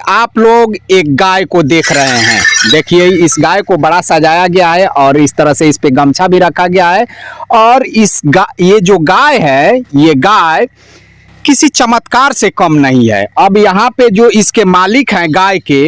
आप लोग एक गाय को देख रहे हैं। देखिए इस गाय को बड़ा सजाया गया है और इस तरह से इस पे गमछा भी रखा गया है। और ये जो गाय है, ये गाय किसी चमत्कार से कम नहीं है। अब यहाँ पे जो इसके मालिक हैं गाय के,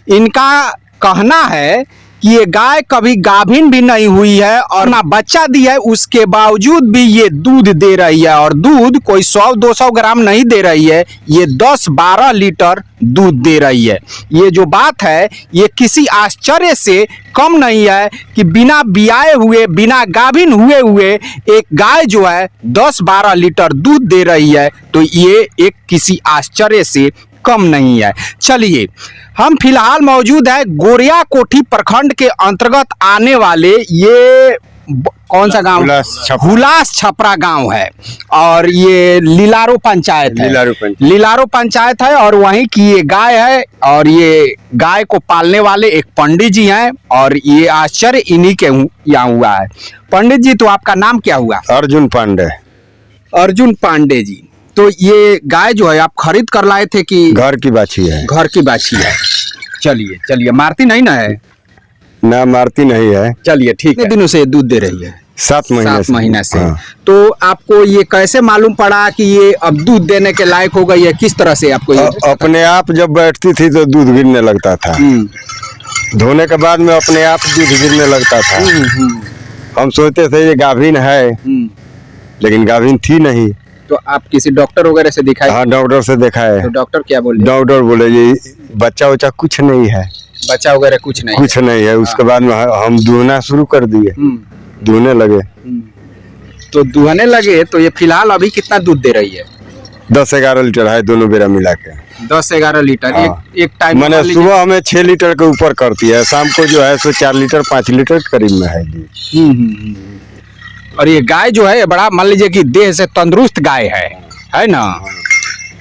इनका कहना है कि ये गाय कभी गाभिन भी नहीं हुई है और ना बच्चा दी है, उसके बावजूद भी ये दूध दे रही है। और दूध कोई 100-200 ग्राम नहीं दे रही है, ये 10-12 लीटर दूध दे रही है। ये जो बात है ये किसी आश्चर्य से कम नहीं है कि बिना बियाए हुए, बिना गाभिन हुए एक गाय जो है 10-12 लीटर दूध दे रही है, तो ये एक किसी आश्चर्य से कम नहीं है। चलिए, हम फिलहाल मौजूद है गोरिया कोठी प्रखंड के अंतर्गत आने वाले ये कौन सा गांव? हुलास छपरा गांव है और ये लीलारो पंचायत है। लीलारो पंचायत है और वहीं की ये गाय है। और ये गाय को पालने वाले एक पंडित जी हैं और ये आश्चर्य इन्हीं के यहाँ हुआ है। पंडित जी, तो आपका नाम क्या हुआ? अर्जुन पांडे। अर्जुन पांडे जी, तो ये गाय जो है आप खरीद कर लाए थे कि? घर की बाछी है। घर की बाछी है। चलिए चलिए, मारती नहीं ना है? ना, मारती नहीं है। चलिए ठीक है। कितने दिनों से दूध दे रही है? 7 महीने से। हाँ। तो आपको ये कैसे मालूम पड़ा कि ये अब दूध देने के लायक हो गई है? किस तरह से आपको ये अपने आप जब बैठती थी तो दूध गिरने लगता था। धोने के बाद में अपने आप दूध गिरने लगता था। हम सोचते थे ये गाभिन है, लेकिन गाभिन थी नहीं। तो आप किसी डॉक्टर वगैरह से दिखाए? हाँ, डॉक्टर से दिखाए। तो डॉक्टर क्या बोले? डॉक्टर बोले ये बच्चा वच्चा कुछ नहीं है। बच्चा वगैरह कुछ नहीं है। उसके बाद में हम दूहना शुरू कर दिए। दूहने लगे। तो दूहने लगे तो ये फिलहाल अभी कितना दूध दे रही है? 10-11 लीटर है दोनों बेरा मिला के। 10-11 लीटर। हाँ। एक टाइम मैंने सुबह हमें 6 लीटर के ऊपर करती है, शाम को जो है सो 4 लीटर 5 लीटर करीब में है दूध। और ये गाय जो है बड़ा, मान लीजिए कि देह से तंदुरुस्त गाय है ना?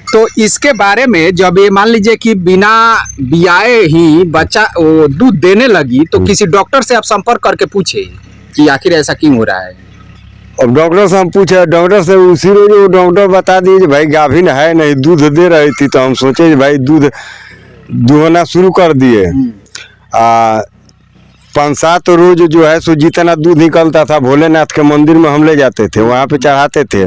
तो इसके बारे में जब ये मान लीजिए कि बिना बियाए ही बच्चा वो दूध देने लगी, तो किसी डॉक्टर से आप संपर्क करके पूछे कि आखिर ऐसा क्यों हो रहा है? अब डॉक्टर से हम पूछे, डॉक्टर से उसी रोज वो डॉक्टर बता दिए भाई गाभिन है नहीं, दूध दे रही थी। तो हम सोचे भाई दूध दुहना शुरू कर दिए। 5-7 रोज जो है सो जितना दूध निकलता था भोलेनाथ के मंदिर में हम ले जाते थे, वहाँ पे चढ़ाते थे।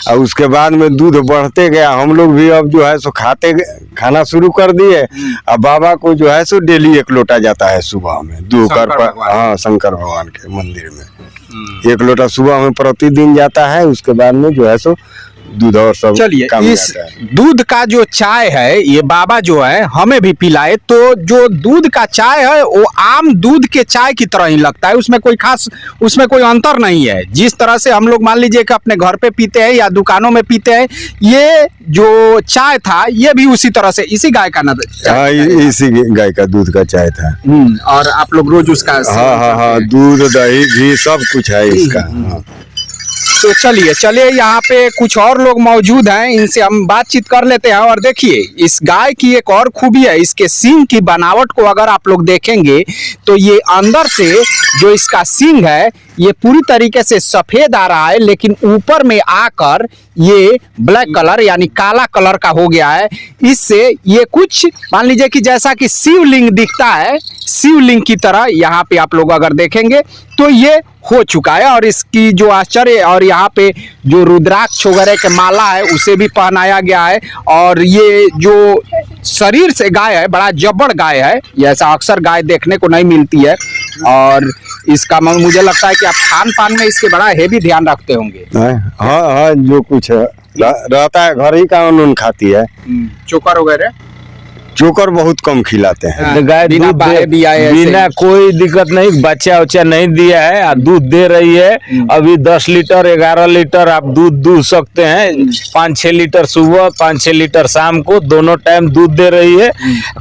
और उसके बाद में दूध बढ़ते गया। हम लोग भी अब जो है सो खाना शुरू कर दिए। अब बाबा को जो है सो डेली 1 लोटा जाता है सुबह में दूध कर। हाँ, शंकर भगवान के मंदिर में 1 लोटा सुबह में प्रतिदिन जाता है। उसके बाद में जो है सो दूध और सब। चलिए, इस दूध का जो चाय है ये बाबा जो है हमें भी पिलाए। तो जो दूध का चाय है वो आम दूध के चाय की तरह ही लगता है, उसमें कोई खास, उसमें कोई अंतर नहीं है। जिस तरह से हम लोग मान लीजिए कि अपने घर पे पीते हैं या दुकानों में पीते हैं, ये जो चाय था ये भी उसी तरह से इसी गाय का ना? हाँ, इसी गाय का दूध का चाय था। और आप लोग रोज उसका? हाँ, दूध दही घी सब कुछ है इसका। तो चलिए यहाँ पे कुछ और लोग मौजूद हैं, इनसे हम बातचीत कर लेते हैं। और देखिए इस गाय की एक और खूबी है, इसके सींग की बनावट को अगर आप लोग देखेंगे तो ये अंदर से जो इसका सींग है ये पूरी तरीके से सफेद आ रहा है, लेकिन ऊपर में आकर ये ब्लैक कलर यानी काला कलर का हो गया है। इससे ये कुछ मान लीजिए कि जैसा कि शिवलिंग दिखता है, शिवलिंग की तरह यहाँ पे आप लोग अगर देखेंगे तो ये हो चुका है। और इसकी जो आश्चर्य, और यहाँ पे जो रुद्राक्ष वगैरह के माला है उसे भी पहनाया गया है। और ये जो शरीर से गाय है बड़ा जब्बर गाय है, ऐसा अक्सर गाय देखने को नहीं मिलती है। और इसका मुझे लगता है कि आप खान पान में इसके बड़ा हेवी ध्यान रखते होंगे। हाँ, जो कुछ रहता है घर ही का उन्होंने खाती है। चोकर वगैरह? चोकर बहुत कम खिलाते हैं। गाय दूध बिना कोई दिक्कत नहीं, बच्चा उच्चा नहीं दिया है, दूध दे रही है। अभी 10 लीटर 11 लीटर आप दूध दूध सकते हैं। 5-6 लीटर सुबह, 5-6 लीटर शाम को, दोनों टाइम दूध दे रही है।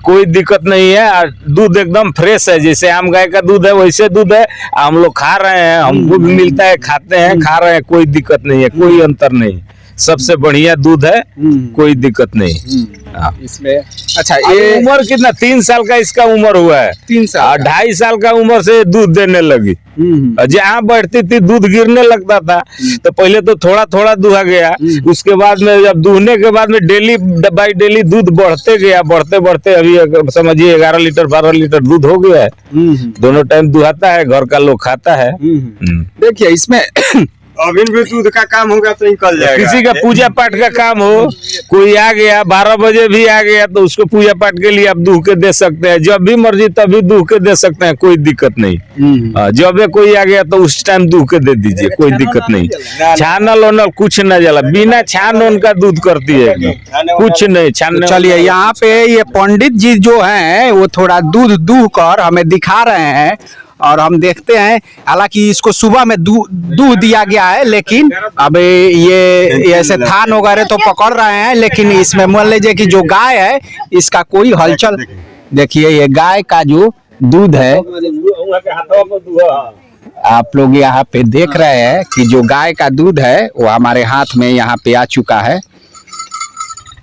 कोई दिक्कत नहीं है। दूध एकदम फ्रेश है, जैसे आम गाय का दूध है वैसे दूध है। हम लोग खा रहे हैं, हमको भी मिलता है, खाते हैं, खा रहे हैं, कोई दिक्कत नहीं है, कोई अंतर नहीं। सबसे बढ़िया दूध है, कोई दिक्कत नहीं इसमें। अच्छा, ये उम्र कितना? 3 साल का इसका उम्र हुआ है। 3 साल? 2.5 साल का उम्र से दूध देने लगी। जहाँ बैठती थी दूध गिरने लगता था। तो पहले तो थोड़ा थोड़ा दुहा गया, उसके बाद में जब दूहने के बाद में डेली बाई डेली दूध बढ़ते गया, बढ़ते बढ़ते अभी समझिए 11 लीटर 12 लीटर दूध हो गया है। दोनों टाइम दुहाता है, घर का लोग खाता है। देखिए इसमें अभी भी दूध का काम होगा तो निकल जाएगा। किसी का पूजा पाठ का काम हो, कोई आ गया 12 बजे भी आ गया तो उसको पूजा पाठ के लिए आप दूह के दे सकते हैं, जब भी मर्जी तभी दूह के दे सकते हैं, कोई दिक्कत नहीं। जब भी कोई आ गया तो उस टाइम दूह के दे दीजिए, कोई दिक्कत नहीं। छानल ओनल कुछ न जला, बिना छान ओन का दूध करती है, कुछ नहीं छान। चलिए यहाँ पे ये पंडित जी जो हैं वो थोड़ा दूध दूह कर हमें दिखा रहे हैं और हम देखते हैं। हालांकि इसको सुबह में दूध दिया गया है, लेकिन अब ये ऐसे थान वगैरह तो पकड़ रहे हैं, लेकिन इसमें मान लीजिए कि जो गाय है इसका कोई हलचल। देखिए ये गाय का जो दूध है आप लोग यहाँ पे देख रहे हैं कि जो गाय का दूध है वो हमारे हाथ में यहाँ पे आ चुका है।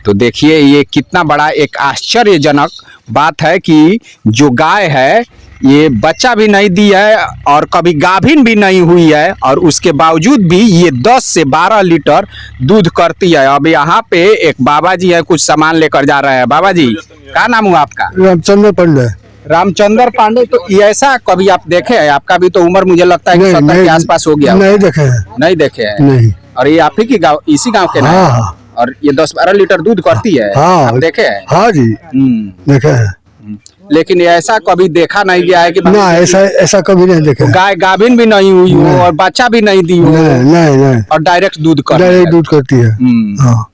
तो देखिए ये कितना बड़ा एक आश्चर्यजनक बात है कि जो गाय है ये बच्चा भी नहीं दी है और कभी गाभिन भी नहीं हुई है, और उसके बावजूद भी ये 10 से 12 लीटर दूध करती है। अब यहाँ पे एक बाबा जी है, कुछ सामान लेकर जा रहे हैं। बाबा जी क्या नाम हुआ आपका? रामचंद्र पांडे। रामचंद्र पांडे। तो ये ऐसा कभी आप देखे हैं? आपका भी तो उम्र मुझे लगता है कि 70 के आसपास हो गया। नहीं देखे हैं। नहीं देखे हैं? नहीं। और ये आप ही की गाँव, इसी गाँव के? हाँ। और ये 10-12 लीटर दूध करती है? हाँ। आप देखे हैं? हाँ जी देखे हैं। लेकिन ऐसा कभी देखा नहीं गया है कि ना ऐसा कभी नहीं देखा। गाय गाभिन भी नहीं हुई हो और बच्चा भी नहीं दी हो। नहीं और डायरेक्ट दूध करती है। हाँ।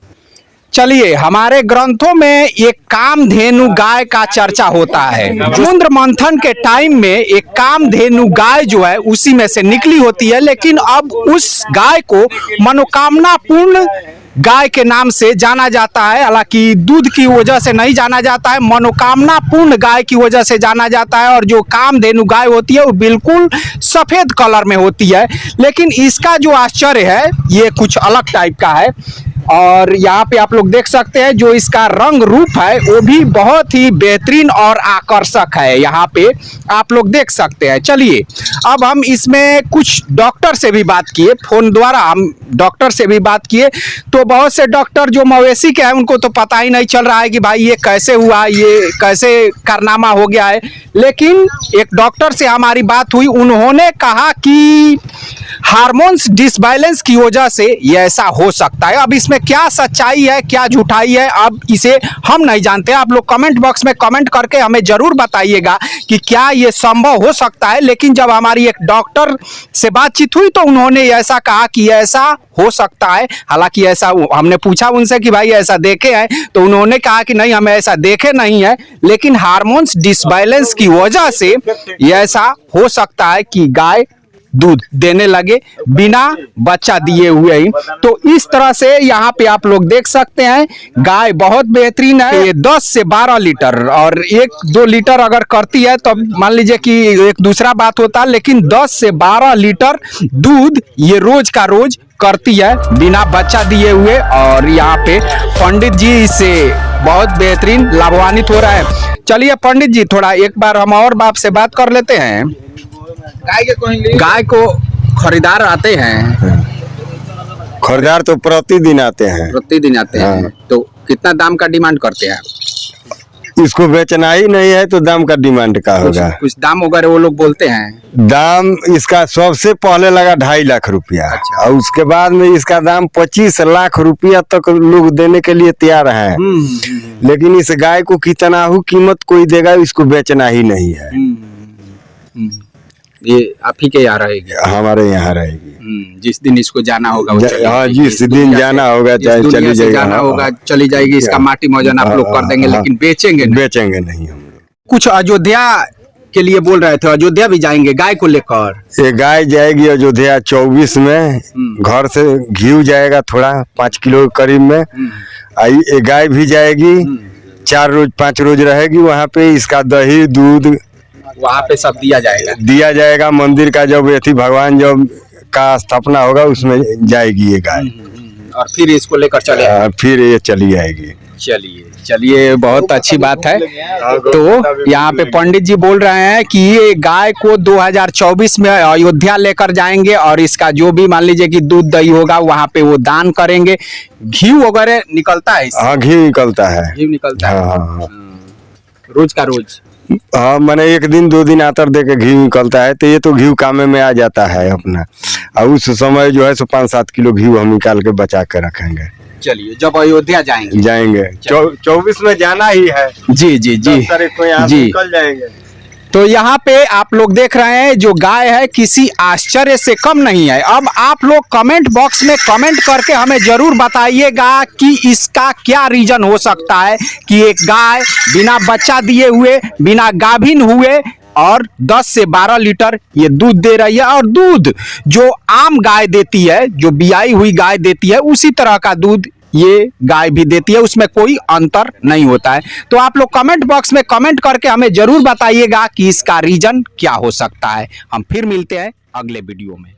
चलिए हमारे ग्रंथों में एक कामधेनु गाय का चर्चा होता है। समुद्र मंथन के टाइम में एक कामधेनु गाय जो है उसी में से निकली होती है, लेकिन अब उस गाय को मनोकामना पूर्ण गाय के नाम से जाना जाता है। हालांकि दूध की वजह से नहीं जाना जाता है, मनोकामना पूर्ण गाय की वजह से जाना जाता है। और जो कामधेनु गाय होती है वो बिल्कुल सफेद कलर में होती है, लेकिन इसका जो आश्चर्य है ये कुछ अलग टाइप का है। और यहाँ पे आप लोग देख सकते हैं जो इसका रंग रूप है वो भी बहुत ही बेहतरीन और आकर्षक है, यहाँ पे आप लोग देख सकते हैं। चलिए अब हम इसमें कुछ डॉक्टर से भी बात किए, फोन द्वारा हम डॉक्टर से भी बात किए। तो बहुत से डॉक्टर जो मवेशी के हैं उनको तो पता ही नहीं चल रहा है कि भाई ये कैसे हुआ, ये कैसे कारनामा हो गया है। लेकिन एक डॉक्टर से हमारी बात हुई, उन्होंने कहा कि हार्मोन्स डिसबैलेंस की वजह से ये ऐसा हो सकता है। अब इसमें क्या सच्चाई है क्या झूठाई है अब इसे हम नहीं जानते। आप लोग कमेंट बॉक्स में कमेंट करके हमें जरूर बताइएगा कि क्या ये संभव हो सकता है। लेकिन जब हमारी एक डॉक्टर से बातचीत हुई तो उन्होंने ऐसा कहा कि ऐसा हो सकता है। हालांकि ऐसा हमने पूछा उनसे कि भाई ऐसा देखे हैं, तो उन्होंने कहा कि नहीं हमें ऐसा देखे नहीं है, लेकिन हार्मोन्स डिसबैलेंस की वजह से ये ऐसा हो सकता है कि गाय दूध देने लगे बिना बच्चा दिए हुए ही। तो इस तरह से यहाँ पे आप लोग देख सकते हैं गाय बहुत बेहतरीन है। ये 10 से 12 लीटर और 1-2 लीटर अगर करती है तो मान लीजिए कि एक दूसरा बात होता, लेकिन 10 से 12 लीटर दूध ये रोज का रोज करती है बिना बच्चा दिए हुए। और यहाँ पे पंडित जी इससे बहुत बेहतरीन लाभान्वित हो रहा है। चलिए पंडित जी थोड़ा एक बार हम और बाप से बात कर लेते हैं। गाय को खरीदार आते हैं? खरीदार तो प्रतिदिन आते हैं। हाँ। तो कितना दाम का डिमांड करते हैं? इसको बेचना ही नहीं है तो दाम का डिमांड का होगा। कुछ दाम वगैरह वो लोग बोलते हैं? दाम इसका सबसे पहले लगा 2.5 लाख रुपया। अच्छा। और उसके बाद में इसका दाम 25 लाख रुपया तक लोग देने के लिए तैयार हैं। लेकिन इस गाय को कितना हो कीमत कोई देगा, इसको बेचना ही नहीं है। ये आप ही के यहाँ रहेगी? हमारे यहाँ रहेगी। जिस दिन इसको जाना होगा हाँ जिस दिन जाना होगा चाहे चली जाएगी, जाना होगा चली जाएगी। इसका माटी मौजन आप लोग कर देंगे, लेकिन बेचेंगे नहीं हम लोग। कुछ अयोध्या के लिए बोल रहे थे, अयोध्या भी जाएंगे गाय को लेकर? ये गाय जाएगी अयोध्या 24 में। घर से घी जाएगा थोड़ा 5 किलो करीब में। ये गाय भी जाएगी 4 रोज 5 रोज रहेगी वहाँ पे। इसका दही दूध वहाँ पे सब दिया जाएगा। मंदिर का जब यथी भगवान जब का स्थापना होगा उसमें जाएगी ये गाय। और फिर इसको लेकर चले फिर ये चली जाएगी। चलिए चलिए, बहुत अच्छी बात है। तो यहाँ पे पंडित जी बोल रहे हैं कि ये गाय को 2024 में अयोध्या लेकर जाएंगे और इसका जो भी मान लीजिए कि दूध दही होगा वहाँ पे वो दान करेंगे। घी वगैरह निकलता है इससे? हाँ, घी निकलता है। घी निकलता है। हाँ हाँ रोज का रोज? हाँ, मैंने 1 दिन 2 दिन आतर दे के घी निकलता है, तो ये तो घी कामे में आ जाता है अपना। और उस समय जो है सो 5-7 किलो घी हम निकाल के बचा के रखेंगे। चलिए, जब अयोध्या जाएंगे 24 में जाना ही है। जी जी जी 10 तारीख को यहाँ से जी। निकल जाएंगे। तो यहाँ पे आप लोग देख रहे हैं जो गाय है किसी आश्चर्य से कम नहीं है। अब आप लोग कमेंट बॉक्स में कमेंट करके हमें जरूर बताइएगा कि इसका क्या रीजन हो सकता है कि एक गाय बिना बच्चा दिए हुए, बिना गाभिन हुए और 10 से 12 लीटर ये दूध दे रही है। और दूध जो आम गाय देती है, जो बियाई हुई गाय देती है, उसी तरह का दूध ये गाय भी देती है, उसमें कोई अंतर नहीं होता है। तो आप लोग कमेंट बॉक्स में कमेंट करके हमें जरूर बताइएगा कि इसका रीजन क्या हो सकता है। हम फिर मिलते हैं अगले वीडियो में।